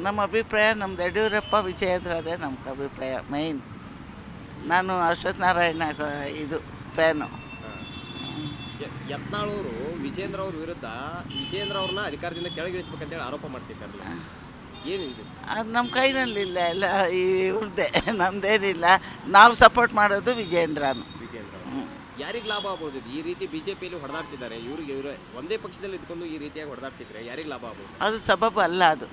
ನಮ್ಮ ಅಭಿಪ್ರಾಯ ನಮ್ದು ಯಡಿಯೂರಪ್ಪ ವಿಜಯೇಂದ್ರ ಅದೇ ನಮ್ಮ ಅಭಿಪ್ರಾಯ ಮೈನ್. ನಾನು ಅಶ್ವಥ್ ನಾರಾಯಣ ಇದು ಫ್ಯಾನು. ಯತ್ನಾಳವರು ವಿಜೇಂದ್ರ ಅವ್ರ ವಿರುದ್ಧ ವಿಜೇಂದ್ರ ಅವ್ರನ್ನ ಅಧಿಕಾರದಿಂದ ಕೆಳಗಿಳಿಸ್ಬೇಕಂತೇಳಿ ಆರೋಪ ಮಾಡ್ತಿದ್ದಾರಲ್ಲ, ಏನು ಇದು? ಅದು ನಮ್ಮ ಕೈನಲ್ಲಿಲ್ಲ, ಎಲ್ಲ ಇವ್ರದ್ದೇ, ನಮ್ಮದೇನಿಲ್ಲ. ನಾವು ಸಪೋರ್ಟ್ ಮಾಡೋದು ವಿಜೇಂದ್ರನು. ವಿಜೇಂದ್ರ ಯಾರಿಗೆ ಲಾಭ ಆಗ್ಬೋದು? ಈ ರೀತಿ ಬಿಜೆಪಿಯಲ್ಲಿ ಹೊಡೆದಾಡ್ತಿದ್ದಾರೆ, ಇವ್ರು ಒಂದೇ ಪಕ್ಷದಲ್ಲಿ ಇದ್ಕೊಂಡು ಈ ರೀತಿಯಾಗಿ ಹೊಡೆದಾಡ್ತಿದ್ರೆ ಯಾರಿಗೆ ಲಾಭ ಆಗ್ಬೋದು? ಅದು ಸಬಬ್ ಅಲ್ಲ, ಅದು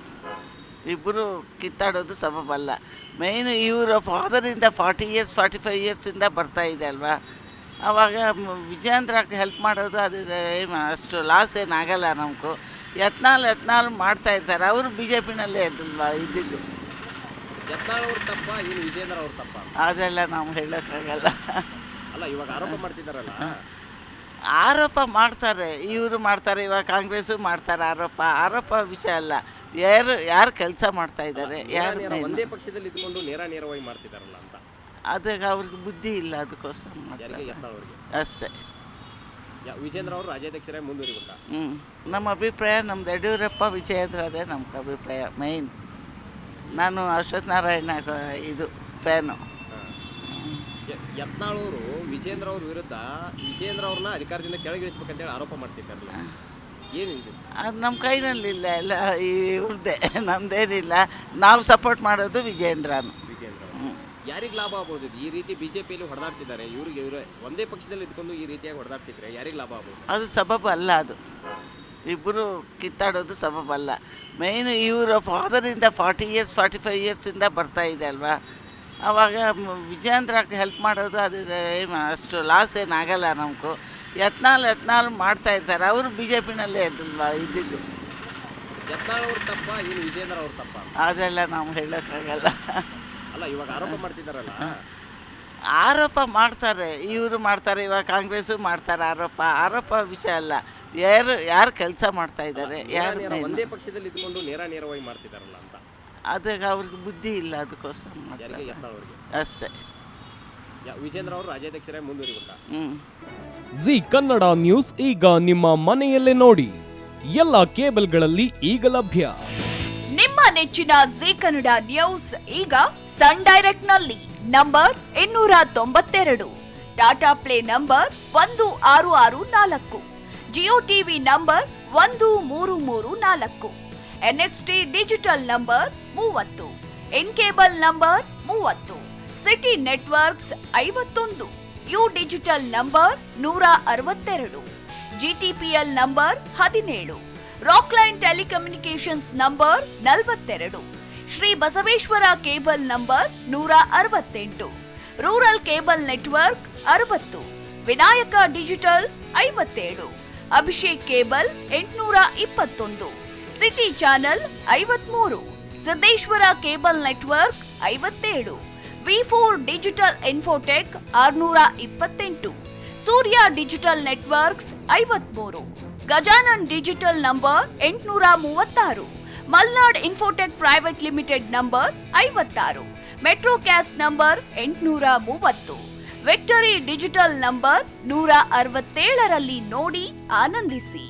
ಇಬ್ಬರು ಕಿತ್ತಾಡೋದು ಸಬಬಲ್ಲ. ಮೇಯ್ನು ಇವರ ಫಾದರಿಂದ 40 years 45 yearsಯಿಂದ ಬರ್ತಾ ಇದೆ ಅಲ್ವಾ, ಆವಾಗ ವಿಜೇಂದ್ರಕ್ಕೆ ಹೆಲ್ಪ್ ಮಾಡೋದು ಅದು ಏನು ಅಷ್ಟು ಲಾಸ್ ಏನಾಗಲ್ಲ ನಮಗೂ. ಯತ್ನಾಳ್ ಮಾಡ್ತಾಯಿರ್ತಾರೆ, ಅವರು ಬಿ ಜೆ ಪಿನಲ್ಲೇ ಇದ್ದಿದ್ದು. ಯತ್ನಾಳ್ ಅವ್ರ ತಪ್ಪ ಏನು ವಿಜೇಂದ್ರ ಅವ್ರ ತಪ್ಪ? ಅದೆಲ್ಲ ನಾವು ಹೇಳೋಕ್ಕಾಗಲ್ಲ. ಅಲ್ಲ, ಇವಾಗ ಆರೋಪ ಮಾಡ್ತಿದ್ದಾರಲ್ಲ. ಆರೋಪ ಮಾಡ್ತಾರೆ, ಇವರು ಮಾಡ್ತಾರೆ, ಇವಾಗ ಕಾಂಗ್ರೆಸ್ಸು ಮಾಡ್ತಾರೆ. ಆರೋಪ ವಿಷಯ ಅಲ್ಲ, ಯಾರು ಕೆಲಸ ಮಾಡ್ತಾ ಇದ್ದಾರೆ, ಯಾರು ಒಂದೇ ಪಕ್ಷದಲ್ಲಿ ಇದ್ಕೊಂಡು ನೇರವಾಗಿ ಮಾಡ್ತಿದ್ದಾರಲ್ಲ ಅಂತ. ಅದಕ್ಕೆ ಅವ್ರಿಗೆ ಬುದ್ಧಿ ಇಲ್ಲ, ಅದಕ್ಕೋಸ್ಕರ ಮಾಡ್ತಾರೆ ಅಷ್ಟೇ. ವಿಜೇಂದ್ರ ಅವರು ರಾಜ್ಯಾಧ್ಯಕ್ಷರಾಗಿ ಮುಂದುವರಿಬೇಕಾ? ನಮ್ಮ ಅಭಿಪ್ರಾಯ ನಮ್ದು ಯಡಿಯೂರಪ್ಪ ವಿಜಯೇಂದ್ರ ಅದೇ ನಮ್ಮ ಅಭಿಪ್ರಾಯ ಮೈನ್. ನಾನು ಅಶ್ವಥ್ ನಾರಾಯಣ ಇದು ಫ್ಯಾನು. ಯತ್ನಾಳವರು ವಿಜೇಂದ್ರ ಅವ್ರ ವಿರುದ್ಧ ವಿಜೇಂದ್ರ ಅವ್ರನ್ನ ಅಧಿಕಾರದಿಂದ ಕೆಳಗಿಳಿಸ್ಬೇಕಂತೇಳಿ ಆರೋಪ ಮಾಡ್ತಿದ್ದಾರಲ್ಲ, ಏನು ಇದು? ಅದು ನಮ್ಮ ಕೈನಲ್ಲಿಲ್ಲ, ಎಲ್ಲ ಇವ್ರದ್ದೇ, ನಮ್ಮದೇನಿಲ್ಲ. ನಾವು ಸಪೋರ್ಟ್ ಮಾಡೋದು ವಿಜೇಂದ್ರನು. ವಿಜೇಂದ್ರ ಯಾರಿಗೆ ಲಾಭ ಆಗ್ಬೋದು? ಈ ರೀತಿ ಬಿಜೆಪಿಯಲ್ಲಿ ಹೊಡೆದಾಡ್ತಿದ್ದಾರೆ, ಇವ್ರು ಒಂದೇ ಪಕ್ಷದಲ್ಲಿ ಇದ್ಕೊಂಡು ಈ ರೀತಿಯಾಗಿ ಹೊಡೆದಾಡ್ತಿದ್ರೆ ಯಾರಿಗೆ ಲಾಭ ಆಗ್ಬೋದು? ಅದು ಸಬಬ್ ಅಲ್ಲ, ಅದು ಇಬ್ಬರು ಕಿತ್ತಾಡೋದು ಸಬಬಲ್ಲ. ಮೇಯ್ನು ಇವರ ಫಾದರಿಂದ 40 years 45 yearsಯಿಂದ ಬರ್ತಾ ಇದೆ ಅಲ್ವಾ, ಆವಾಗ ವಿಜೇಂದ್ರಕ್ಕೆ ಹೆಲ್ಪ್ ಮಾಡೋದು ಅದು ಏನು ಅಷ್ಟು ಲಾಸ್ ಏನಾಗಲ್ಲ ನಮಗೂ. ಯತ್ನಾಳ್ ಮಾಡ್ತಾಯಿರ್ತಾರೆ, ಅವರು ಬಿ ಜೆ ಪಿನಲ್ಲೇ ಇದ್ದಿದ್ದು. ಯತ್ನಾಳ್ ಅವ್ರ ತಪ್ಪ ಏನು ವಿಜೇಂದ್ರ ಅವ್ರ ತಪ್ಪ? ಅದೆಲ್ಲ ನಾವು ಹೇಳೋಕ್ಕಾಗಲ್ಲ. ಅಲ್ಲ, ಇವಾಗ ಆರೋಪ ಮಾಡ್ತಿದ್ದಾರಲ್ಲ. ಆರೋಪ ಮಾಡ್ತಾರೆ, ಇವರು ಮಾಡ್ತಾರೆ, ಇವಾಗ ಕಾಂಗ್ರೆಸ್ಸು ಮಾಡ್ತಾರೆ. ಆರೋಪ ವಿಷಯ ಅಲ್ಲ, ಯಾರು ಕೆಲಸ ಮಾಡ್ತಾ ಇದ್ದಾರೆ, ಯಾರು ಒಂದೇ ಪಕ್ಷದಲ್ಲಿ ಇದ್ಕೊಂಡು ನೇರವಾಗಿ ಮಾಡ್ತಿದ್ದಾರಲ್ಲ ಅಂತ. ಅದಕ್ಕೆ ಅವ್ರಿಗೆ ಬುದ್ಧಿ ಇಲ್ಲ, ಅದಕ್ಕೋಸ್ಕರ ಮಾಡ್ತಾರೆ ಅಷ್ಟೇ. ವಿಜೇಂದ್ರ ಅವರು ರಾಜ್ಯಾಧ್ಯಕ್ಷರಾಗಿ ಮುಂದುವರಿಬೇಕಾ? ಜಿ ಕನ್ನಡ ನ್ಯೂಸ್ ಈಗ ನಿಮ್ಮ ಮನೆಯಲ್ಲೇ ನೋಡಿ, ಎಲ್ಲ ಕೇಬಲ್ಗಳಲ್ಲಿ ಈಗ ಲಭ್ಯ. ನಿಮ್ಮ ನೆಚ್ಚಿನ ಜಿ ಕನ್ನಡ ನ್ಯೂಸ್ ಈಗ ಸನ್ ಡೈರೆಕ್ಟ್ ನಲ್ಲಿ number 292, Tata play number 1664, Jio TV number 1334, NXT digital number 30, in cable number 30, city networks 51, U digital number 162, GTPL number 17, Rockline telecommunications number 42, Shri Basaveshwara cable number 168, rural cable network 60, Vinayaka digital 57, Abhishek cable 821, city channel 53, Siddeshwara cable network 57, V4 digital Infotech 628, Surya digital networks 53, Gajanan digital number 836, Malnad Infotech Private Limited number 56, Metrocast number 830, Victory Digital number 167ರಲ್ಲಿ ನೋಡಿ ಆನಂದಿಸಿ.